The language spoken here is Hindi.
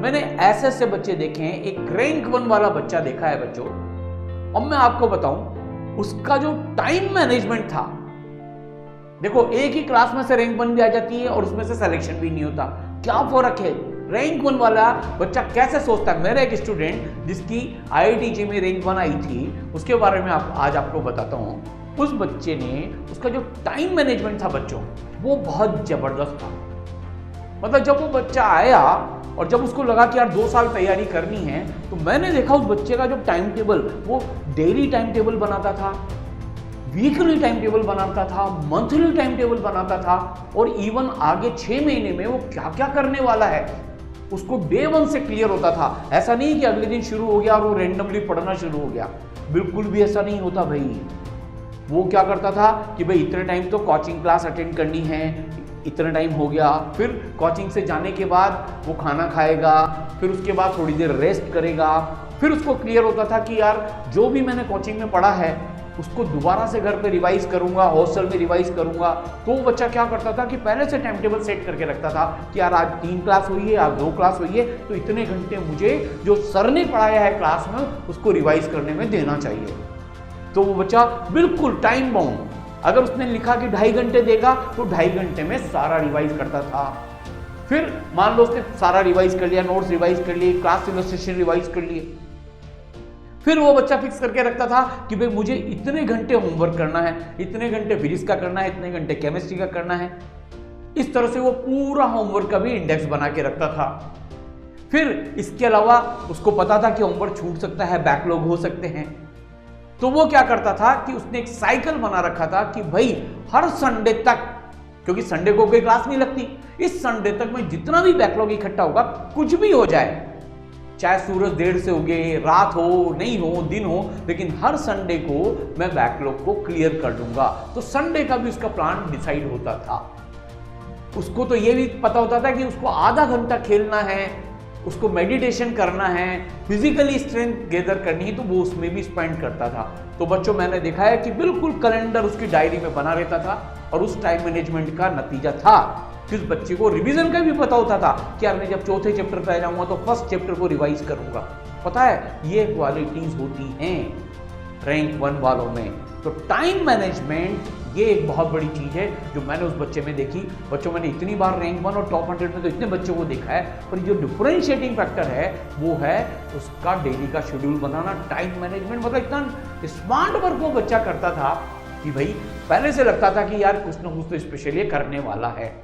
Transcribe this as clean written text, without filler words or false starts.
मैंने ऐसे ऐसे बच्चे देखे हैं, एक रैंक 1 वाला बच्चा देखा है बच्चों। अब मैं आपको बताऊं उसका जो टाइम मैनेजमेंट था, देखो एक ही क्लास में से रैंक 1 भी आ जाती है और उसमें से सिलेक्शन भी नहीं होता, क्या फर्क है। रैंक 1 वाला बच्चा कैसे सोचता है। मेरा एक स्टूडेंट जिसकी IIT में रैंक 1 आई थी, उसके बारे में आज आपको बताता हूं। उस बच्चे ने, उसका जो टाइम मैनेजमेंट था बच्चों, वो बहुत जबरदस्त था। मतलब जब वो बच्चा आया और जब उसको लगा कि यार 2 साल तैयारी करनी है, तो मैंने देखा उस बच्चे का जो टाइम टेबल, वो डेली टाइम टेबल बनाता था, वीकली टाइम टेबल बनाता था, मंथली टाइम टेबल बनाता था, और इवन आगे 6 महीने में वो क्या क्या करने वाला है उसको डे 1 से क्लियर होता था। ऐसा नहीं कि अगले दिन शुरू हो गया और वो रैंडमली पढ़ना शुरू हो गया, बिल्कुल भी ऐसा नहीं होता भाई। वो क्या करता था कि भाई इतने टाइम तो कोचिंग क्लास अटेंड करनी है, इतना टाइम हो गया, फिर कोचिंग से जाने के बाद वो खाना खाएगा, फिर उसके बाद थोड़ी देर रेस्ट करेगा, फिर उसको क्लियर होता था कि यार जो भी मैंने कोचिंग में पढ़ा है उसको दोबारा से घर पे रिवाइज करूंगा, हॉस्टल में रिवाइज करूंगा। तो वो बच्चा क्या करता था कि पहले से टाइम टेबल सेट करके रखता था कि यार आज 3 क्लास हुई है, आज 2 क्लास हुई है, तो इतने घंटे मुझे जो सर ने पढ़ाया है क्लास में उसको रिवाइज करने में देना चाहिए। तो वो बच्चा बिल्कुल टाइम बाउंड, अगर उसने लिखा कि 2.5 घंटे देगा तो 2.5 घंटे में सारा रिवाइज करता था। फिर मान लो उसने सारा रिवाइज कर लिया, नोट्स रिवाइज कर लिए, क्लास इलस्ट्रेशन रिवाइज कर लिए, फिर वो बच्चा फिक्स करके रखता था कि भाई मुझे इतने घंटे होमवर्क करना है, इतने घंटे फिजिक्स का करना है, इतने घंटे केमिस्ट्री का करना है। इस तरह से वो पूरा होमवर्क का भी इंडेक्स बना के रखता था। फिर इसके अलावा उसको पता था कि होमवर्क छूट सकता है, बैकलॉग हो सकते हैं, तो वो क्या करता था कि उसने एक साइकिल बना रखा था कि भाई हर संडे तक, क्योंकि संडे को कोई क्लास नहीं लगती, इस संडे तक में जितना भी बैकलॉग इकट्ठा होगा, कुछ भी हो जाए, चाहे सूरज देर से उगे, रात हो, नहीं हो, दिन हो, लेकिन हर संडे को मैं बैकलॉग को क्लियर कर दूंगा। तो संडे का भी उसका प्लान डिसाइड होता था। उसको तो ये भी पता होता था कि उसको आधा घंटा खेलना है, उसको मेडिटेशन करना है, फिजिकली स्ट्रेंथ गेदर करनी है, तो वो उसमें भी स्पेंड करता था। तो बच्चों मैंने देखा है कि बिल्कुल कैलेंडर उसकी डायरी में बना रहता था, और उस टाइम मैनेजमेंट का नतीजा था कि उस बच्चे को रिवीजन का भी पता होता था कि यार मैं जब चौथे चैप्टर पे आ जाऊंगा तो फर्स्ट चैप्टर को रिवाइज करूंगा। पता है ये क्वालिटीज होती हैं रैंक 1 वालों में। तो टाइम मैनेजमेंट ये एक बहुत बड़ी चीज है जो मैंने उस बच्चे में देखी। बच्चों, मैंने इतनी बार रैंक 1 और टॉप 100 में तो इतने बच्चों को देखा है, पर जो डिफरेंशिएटिंग फैक्टर है वो है उसका डेली का शेड्यूल बनाना, टाइम मैनेजमेंट। मतलब इतना स्मार्ट वर्क वो बच्चा करता था कि भाई पहले से लगता था कि यार कुछ ना कुछ तो स्पेशल ये करने वाला है।